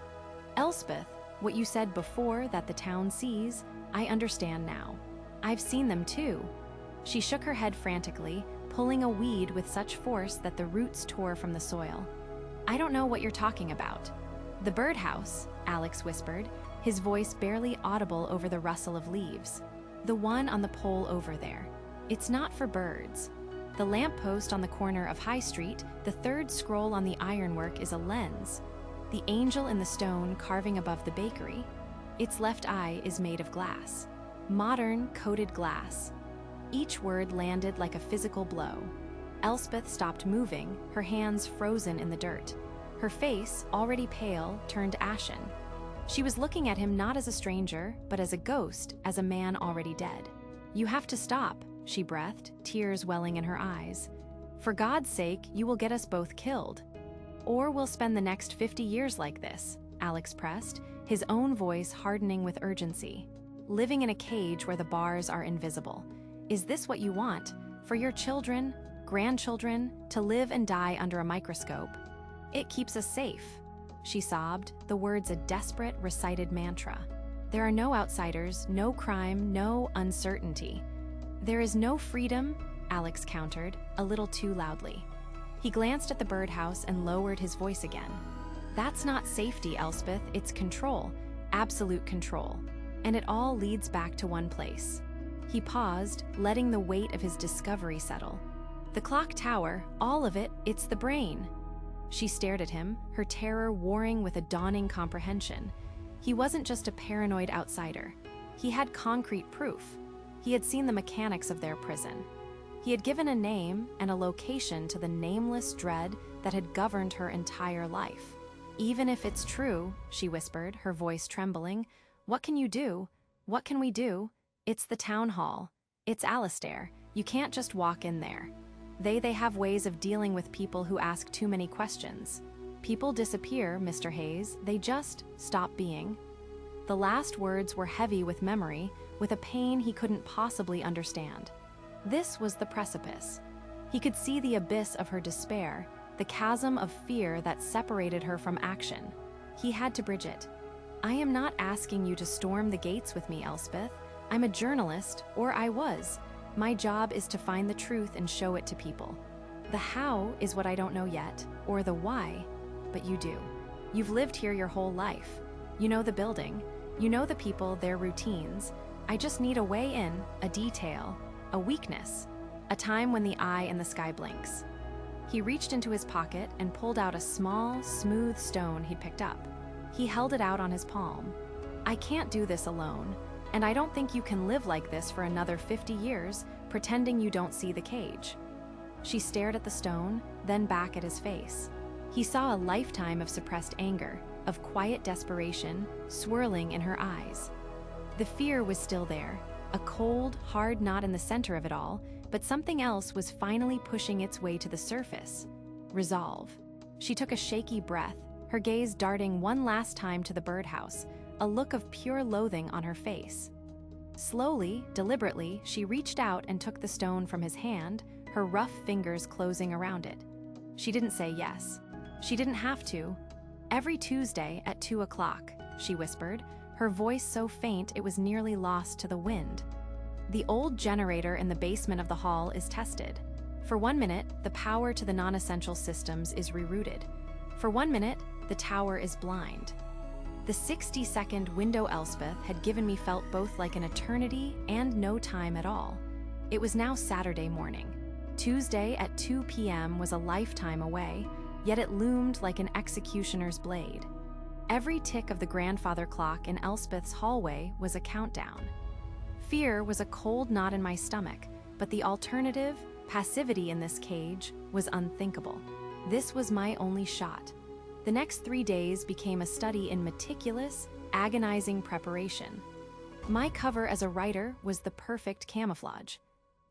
"Elspeth, what you said before that the town sees, I understand now. I've seen them too." She shook her head frantically, pulling a weed with such force that the roots tore from the soil. "I don't know what you're talking about." "The birdhouse," Alex whispered, his voice barely audible over the rustle of leaves. "The one on the pole over there. It's not for birds. The lamppost on the corner of High Street, the third scroll on the ironwork is a lens. The angel in the stone carving above the bakery, its left eye is made of glass. Modern, coated glass." Each word landed like a physical blow. Elspeth stopped moving, her hands frozen in the dirt. Her face, already pale, turned ashen. She was looking at him not as a stranger, but as a ghost, as a man already dead. "You have to stop," she breathed, tears welling in her eyes. "For God's sake, you will get us both killed. Or we'll spend the next 50 years like this," Alex pressed, his own voice hardening with urgency. "Living in a cage where the bars are invisible. Is this what you want? For your children, grandchildren, to live and die under a microscope? It keeps us safe." She sobbed, the words a desperate, recited mantra. "There are no outsiders, no crime, no uncertainty." "There is no freedom," Alex countered, a little too loudly. He glanced at the birdhouse and lowered his voice again. "That's not safety, Elspeth, it's control, absolute control. And it all leads back to one place." He paused, letting the weight of his discovery settle. "The clock tower, all of it, it's the brain." She stared at him, her terror warring with a dawning comprehension. He wasn't just a paranoid outsider. He had concrete proof. He had seen the mechanics of their prison. He had given a name and a location to the nameless dread that had governed her entire life. "Even if it's true," she whispered, her voice trembling, "what can you do? What can we do? It's the town hall. It's Alistair. You can't just walk in there. They have ways of dealing with people who ask too many questions. People disappear, Mr. Hayes. They just stop being." The last words were heavy with memory, with a pain he couldn't possibly understand. This was the precipice. He could see the abyss of her despair, the chasm of fear that separated her from action. He had to bridge it. "I am not asking you to storm the gates with me, Elspeth. I'm a journalist, or I was. My job is to find the truth and show it to people. The how is what I don't know yet, or the why, but you do. You've lived here your whole life. You know the building. You know the people, their routines. I just need a way in, a detail, a weakness, a time when the eye in the sky blinks." He reached into his pocket and pulled out a small, smooth stone he'd picked up. He held it out on his palm. "I can't do this alone. And I don't think you can live like this for another 50 years, pretending you don't see the cage." She stared at the stone, then back at his face. He saw a lifetime of suppressed anger, of quiet desperation, swirling in her eyes. The fear was still there, a cold, hard knot in the center of it all, but something else was finally pushing its way to the surface. Resolve. She took a shaky breath, her gaze darting one last time to the birdhouse, a look of pure loathing on her face. Slowly, deliberately, she reached out and took the stone from his hand, her rough fingers closing around it. She didn't say yes. She didn't have to. "Every Tuesday at 2 o'clock, she whispered, her voice so faint it was nearly lost to the wind. "The old generator in the basement of the hall is tested. For 1 minute, the power to the non-essential systems is rerouted. For 1 minute, the tower is blind." The 60-second window Elspeth had given me felt both like an eternity and no time at all. It was now Saturday morning. Tuesday at 2 p.m. was a lifetime away, yet it loomed like an executioner's blade. Every tick of the grandfather clock in Elspeth's hallway was a countdown. Fear was a cold knot in my stomach, but the alternative, passivity in this cage, was unthinkable. This was my only shot. The next 3 days became a study in meticulous, agonizing preparation. My cover as a writer was the perfect camouflage.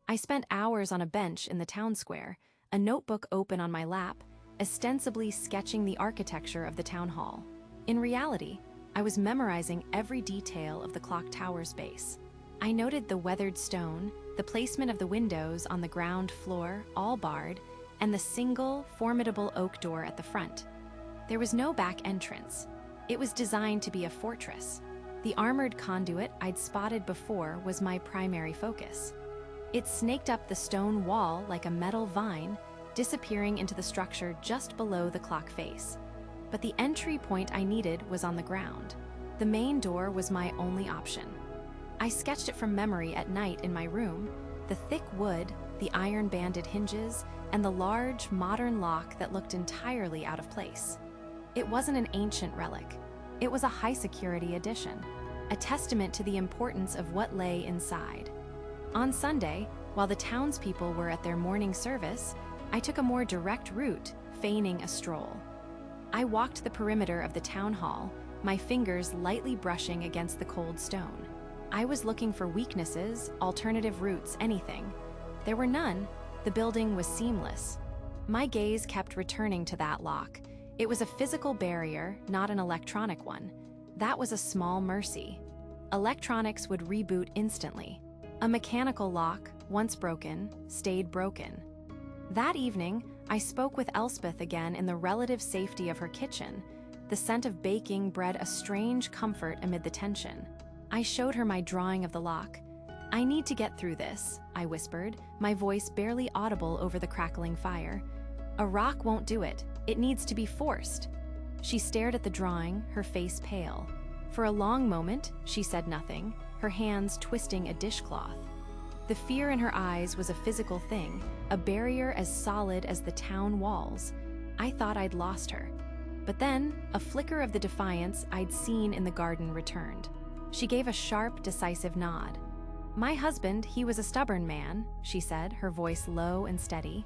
I spent hours on a bench in the town square, a notebook open on my lap, ostensibly sketching the architecture of the town hall. In reality, I was memorizing every detail of the clock tower's base. I noted the weathered stone, the placement of the windows on the ground floor, all barred, and the single, formidable oak door at the front. There was no back entrance. It was designed to be a fortress. The armored conduit I'd spotted before was my primary focus. It snaked up the stone wall like a metal vine, disappearing into the structure just below the clock face. But the entry point I needed was on the ground. The main door was my only option. I sketched it from memory at night in my room, the thick wood, the iron-banded hinges, and the large, modern lock that looked entirely out of place. It wasn't an ancient relic. It was a high-security addition, a testament to the importance of what lay inside. On Sunday, while the townspeople were at their morning service, I took a more direct route, feigning a stroll. I walked the perimeter of the town hall, my fingers lightly brushing against the cold stone. I was looking for weaknesses, alternative routes, anything. There were none. The building was seamless. My gaze kept returning to that lock. It was a physical barrier, not an electronic one. That was a small mercy. Electronics would reboot instantly. A mechanical lock, once broken, stayed broken. That evening, I spoke with Elspeth again in the relative safety of her kitchen. The scent of baking bred a strange comfort amid the tension. I showed her my drawing of the lock. "I need to get through this," I whispered, my voice barely audible over the crackling fire. "A rock won't do it. It needs to be forced." She stared at the drawing, her face pale. For a long moment, she said nothing, her hands twisting a dishcloth. The fear in her eyes was a physical thing, a barrier as solid as the town walls. I thought I'd lost her. But then, a flicker of the defiance I'd seen in the garden returned. She gave a sharp, decisive nod. "My husband, he was a stubborn man," she said, her voice low and steady.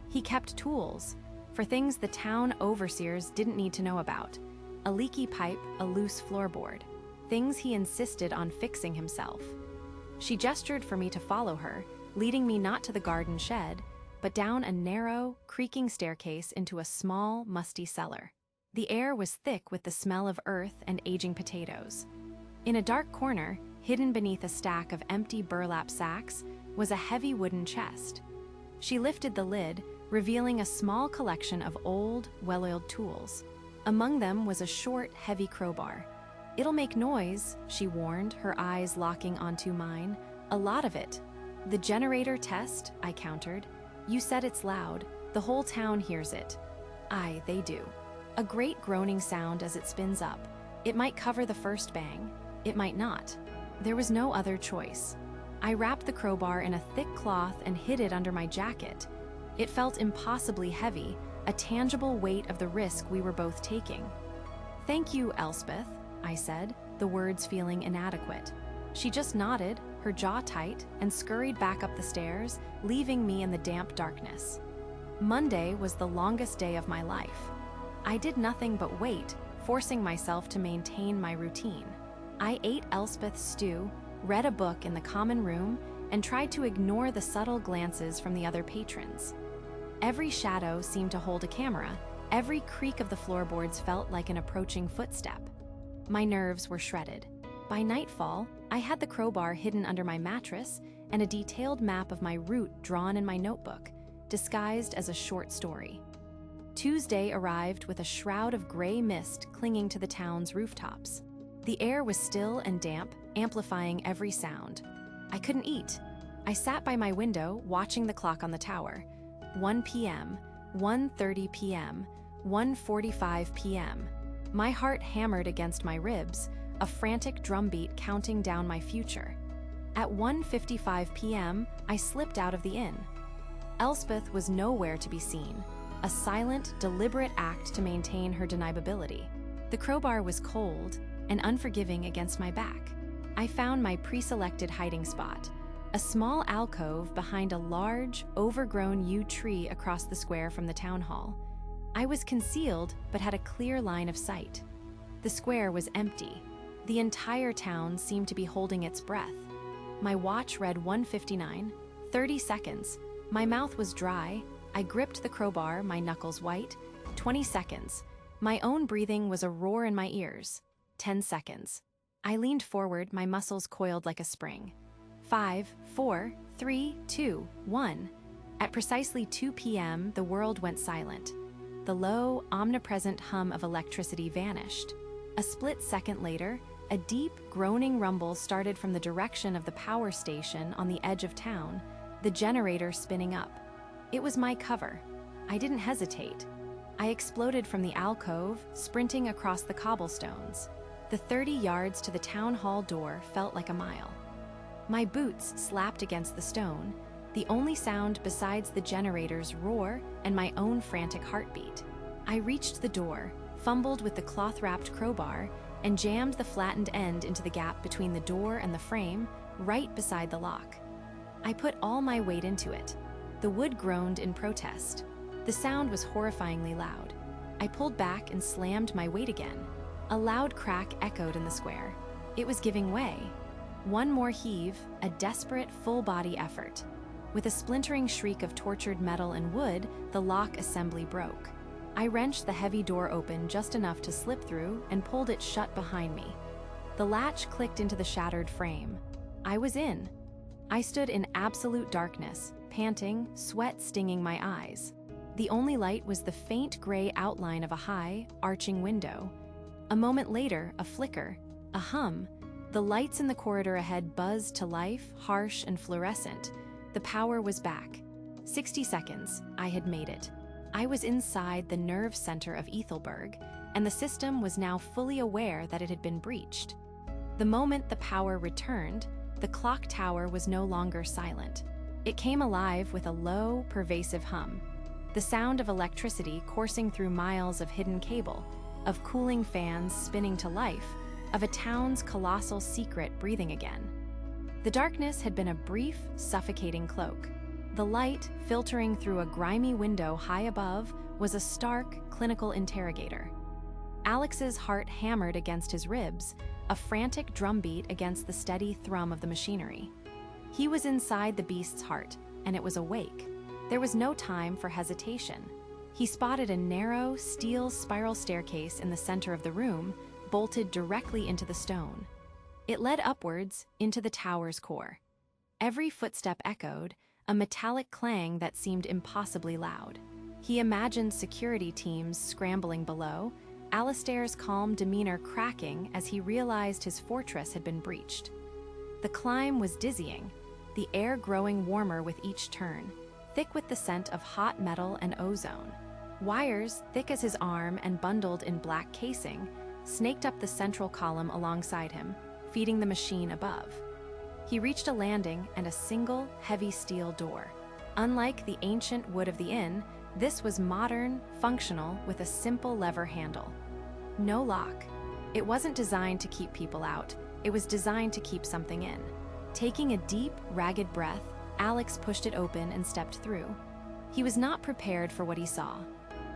"He kept tools, for things the town overseers didn't need to know about. A leaky pipe, a loose floorboard. Things he insisted on fixing himself." She gestured for me to follow her, leading me not to the garden shed, but down a narrow, creaking staircase into a small, musty cellar. The air was thick with the smell of earth and aging potatoes. In a dark corner, hidden beneath a stack of empty burlap sacks, was a heavy wooden chest. She lifted the lid, revealing a small collection of old, well-oiled tools. Among them was a short, heavy crowbar. "It'll make noise," she warned, her eyes locking onto mine. "A lot of it." "The generator test," I countered. "You said it's loud. The whole town hears it." "Aye, they do." A great groaning sound as it spins up. It might cover the first bang. It might not. There was no other choice. I wrapped the crowbar in a thick cloth and hid it under my jacket. It felt impossibly heavy, a tangible weight of the risk we were both taking. "Thank you, Elspeth," I said, the words feeling inadequate. She just nodded, her jaw tight, and scurried back up the stairs, leaving me in the damp darkness. Monday was the longest day of my life. I did nothing but wait, forcing myself to maintain my routine. I ate Elspeth's stew, read a book in the common room, and tried to ignore the subtle glances from the other patrons. Every shadow seemed to hold a camera, Every creak of the floorboards felt like an approaching footstep. My nerves were shredded. By nightfall, I had the crowbar hidden under my mattress and a detailed map of my route drawn in my notebook, disguised as a short story. Tuesday arrived with a shroud of gray mist clinging to the town's rooftops. The air was still and damp, amplifying every sound. I couldn't eat. I sat by my window, watching the clock on the tower. 1 p.m., 1:30 p.m., 1:45 p.m. My heart hammered against my ribs, a frantic drumbeat counting down my future. At 1:55 p.m., I slipped out of the inn. Elspeth was nowhere to be seen, a silent, deliberate act to maintain her deniability. The crowbar was cold and unforgiving against my back. I found my pre-selected hiding spot, a small alcove behind a large, overgrown yew tree across the square from the town hall. I was concealed but had a clear line of sight. The square was empty. The entire town seemed to be holding its breath. My watch read 1:59, 30 seconds. My mouth was dry. I gripped the crowbar, my knuckles white. 20 seconds. My own breathing was a roar in my ears. 10 seconds. I leaned forward, my muscles coiled like a spring. 5, 4, 3, 2, 1. At precisely 2 p.m., the world went silent. The low, omnipresent hum of electricity vanished. A split second later, a deep, groaning rumble started from the direction of the power station on the edge of town, the generator spinning up. It was my cover. I didn't hesitate. I exploded from the alcove, sprinting across the cobblestones. The 30 yards to the town hall door felt like a mile. My boots slapped against the stone, the only sound besides the generator's roar and my own frantic heartbeat. I reached the door, fumbled with the cloth-wrapped crowbar, and jammed the flattened end into the gap between the door and the frame, right beside the lock. I put all my weight into it. The wood groaned in protest. The sound was horrifyingly loud. I pulled back and slammed my weight again. A loud crack echoed in the square. It was giving way. One more heave, a desperate full-body effort. With a splintering shriek of tortured metal and wood, the lock assembly broke. I wrenched the heavy door open just enough to slip through and pulled it shut behind me. The latch clicked into the shattered frame. I was in. I stood in absolute darkness, panting, sweat stinging my eyes. The only light was the faint gray outline of a high, arching window. A moment later, a flicker, a hum. The lights in the corridor ahead buzzed to life, harsh and fluorescent. The power was back. 60 seconds, I had made it. I was inside the nerve center of Ethelberg, and the system was now fully aware that it had been breached. The moment the power returned, the clock tower was no longer silent. It came alive with a low, pervasive hum. The sound of electricity coursing through miles of hidden cable, of cooling fans spinning to life, of a town's colossal secret breathing again. The darkness had been a brief, suffocating cloak. The light, filtering through a grimy window high above, was a stark, clinical interrogator. Alex's heart hammered against his ribs, a frantic drumbeat against the steady thrum of the machinery. He was inside the beast's heart, and it was awake. There was no time for hesitation. He spotted a narrow, steel spiral staircase in the center of the room, bolted directly into the stone. It led upwards into the tower's core. Every footstep echoed, a metallic clang that seemed impossibly loud. He imagined security teams scrambling below, Alistair's calm demeanor cracking as he realized his fortress had been breached. The climb was dizzying, the air growing warmer with each turn, thick with the scent of hot metal and ozone. Wires, thick as his arm and bundled in black casing, snaked up the central column alongside him, feeding the machine above. He reached a landing and a single, heavy steel door. Unlike the ancient wood of the inn, this was modern, functional, with a simple lever handle. No lock. It wasn't designed to keep people out. It was designed to keep something in. Taking a deep, ragged breath, Alex pushed it open and stepped through. He was not prepared for what he saw.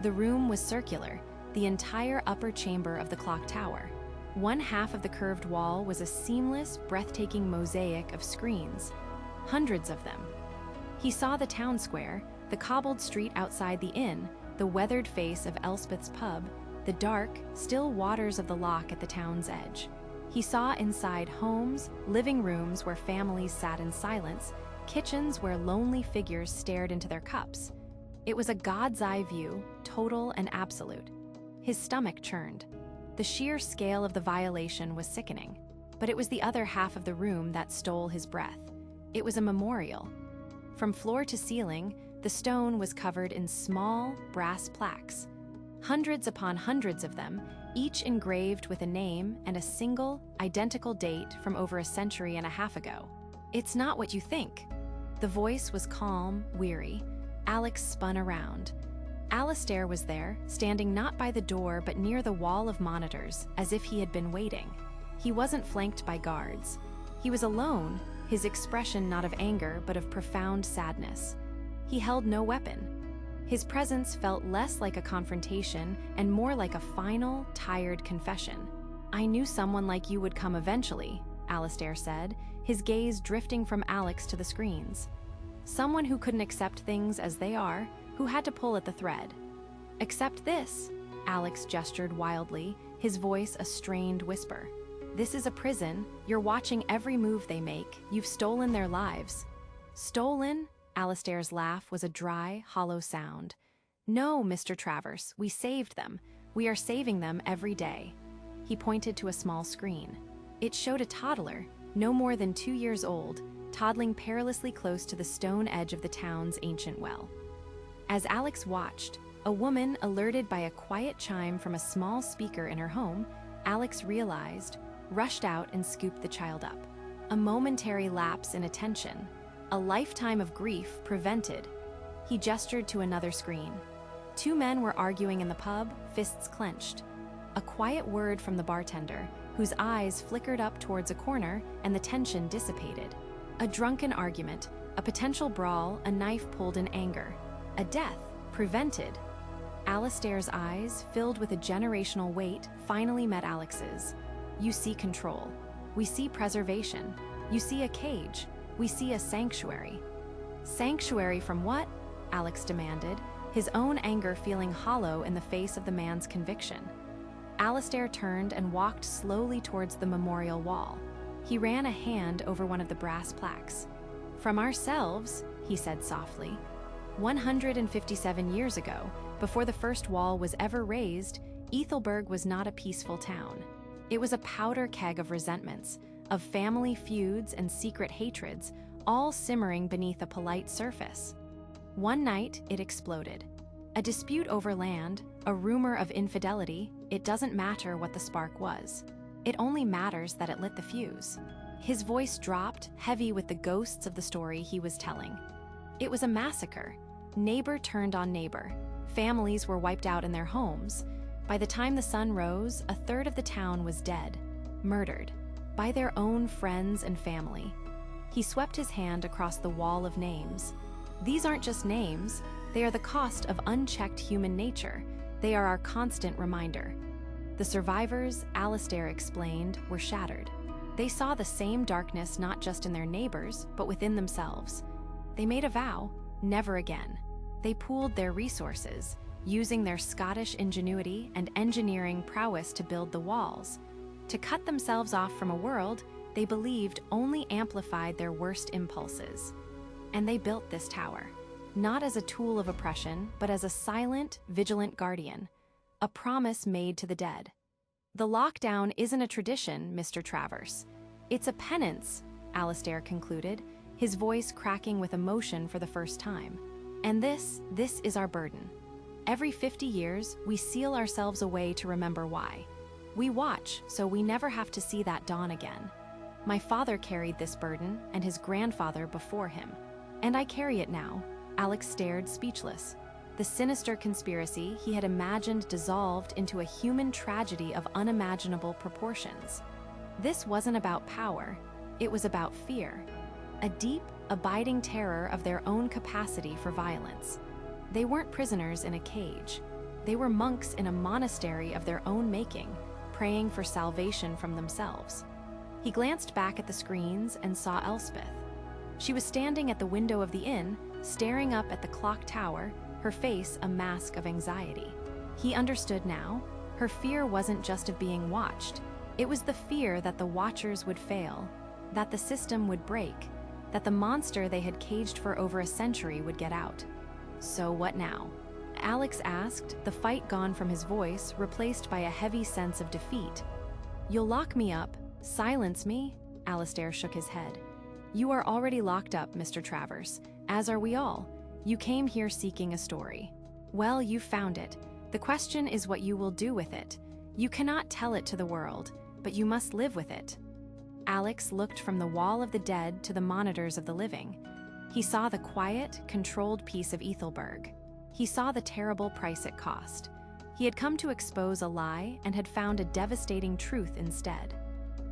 The room was circular, the entire upper chamber of the clock tower. One half of the curved wall was a seamless, breathtaking mosaic of screens. Hundreds of them. He saw the town square, the cobbled street outside the inn, the weathered face of Elspeth's pub, the dark, still waters of the loch at the town's edge. He saw inside homes, living rooms where families sat in silence, kitchens where lonely figures stared into their cups. It was a God's eye view, total and absolute. His stomach churned. The sheer scale of the violation was sickening, but it was the other half of the room that stole his breath. It was a memorial. From floor to ceiling, the stone was covered in small, brass plaques. Hundreds upon hundreds of them, each engraved with a name and a single, identical date from over a century and a half ago. "It's not what you think." The voice was calm, weary. Alex spun around. Alistair was there, standing not by the door but near the wall of monitors, as if he had been waiting. He wasn't flanked by guards. He was alone, his expression not of anger but of profound sadness. He held no weapon. His presence felt less like a confrontation and more like a final, tired confession. "I knew someone like you would come eventually," Alistair said, his gaze drifting from Alex to the screens. "Someone who couldn't accept things as they are, who had to pull at the thread." "Accept this," Alex gestured wildly, his voice a strained whisper. "This is a prison. You're watching every move they make. You've stolen their lives." "Stolen?" Alistair's laugh was a dry, hollow sound. "No, Mr. Travers, we saved them. We are saving them every day." He pointed to a small screen. It showed a toddler, no more than 2 years old, toddling perilously close to the stone edge of the town's ancient well. As Alex watched, a woman alerted by a quiet chime from a small speaker in her home, Alex realized, rushed out and scooped the child up. A momentary lapse in attention, a lifetime of grief prevented. He gestured to another screen. 2 men were arguing in the pub, fists clenched. A quiet word from the bartender, whose eyes flickered up towards a corner, and the tension dissipated. A drunken argument, a potential brawl, a knife pulled in anger. A death prevented. Alistair's eyes, filled with a generational weight, finally met Alex's. "You see control. We see preservation. You see a cage. We see a sanctuary." "Sanctuary from what?" Alex demanded, his own anger feeling hollow in the face of the man's conviction. Alistair turned and walked slowly towards the memorial wall. He ran a hand over one of the brass plaques. "From ourselves," he said softly. 157 years ago, before the first wall was ever raised, Ethelberg was not a peaceful town. It was a powder keg of resentments, of family feuds and secret hatreds, all simmering beneath a polite surface. One night, it exploded. A dispute over land, a rumor of infidelity, it doesn't matter what the spark was. It only matters that it lit the fuse. His voice dropped, heavy with the ghosts of the story he was telling. It was a massacre. Neighbor turned on neighbor. Families were wiped out in their homes. By the time the sun rose, a third of the town was dead, murdered, by their own friends and family. He swept his hand across the wall of names. These aren't just names, they are the cost of unchecked human nature. They are our constant reminder. The survivors, Alistair explained, were shattered. They saw the same darkness not just in their neighbors, but within themselves. They made a vow, never again. They pooled their resources, using their Scottish ingenuity and engineering prowess to build the walls. To cut themselves off from a world they believed only amplified their worst impulses. And they built this tower, not as a tool of oppression, but as a silent, vigilant guardian, a promise made to the dead. The lockdown isn't a tradition, Mr. Travers. It's a penance, Alistair concluded, his voice cracking with emotion for the first time. And this is our burden. Every 50 years, we seal ourselves away to remember why. We watch, so we never have to see that dawn again. My father carried this burden, and his grandfather before him. And I carry it now. Alex stared speechless. The sinister conspiracy he had imagined dissolved into a human tragedy of unimaginable proportions. This wasn't about power, it was about fear. A deep, abiding terror of their own capacity for violence. They weren't prisoners in a cage. They were monks in a monastery of their own making, praying for salvation from themselves. He glanced back at the screens and saw Elspeth. She was standing at the window of the inn, staring up at the clock tower, her face a mask of anxiety. He understood now. Her fear wasn't just of being watched. It was the fear that the watchers would fail, that the system would break, that the monster they had caged for over a century would get out. So what now? Alex asked, the fight gone from his voice, replaced by a heavy sense of defeat. "You'll lock me up? Silence me?" Alistair shook his head. "You are already locked up, Mr. Travers, as are we all. You came here seeking a story. Well, you found it. The question is what you will do with it. You cannot tell it to the world, but you must live with it." Alex looked from the wall of the dead to the monitors of the living. He saw the quiet, controlled peace of Ethelberg. He saw the terrible price it cost. He had come to expose a lie and had found a devastating truth instead.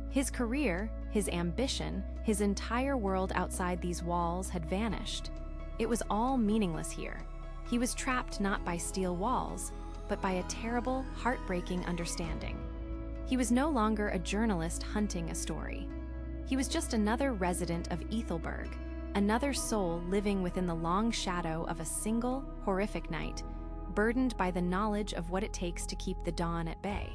His career, his ambition, his entire world outside these walls had vanished. It was all meaningless here. He was trapped not by steel walls, but by a terrible, heartbreaking understanding. He was no longer a journalist hunting a story. He was just another resident of Ethelberg, another soul living within the long shadow of a single, horrific night, burdened by the knowledge of what it takes to keep the dawn at bay.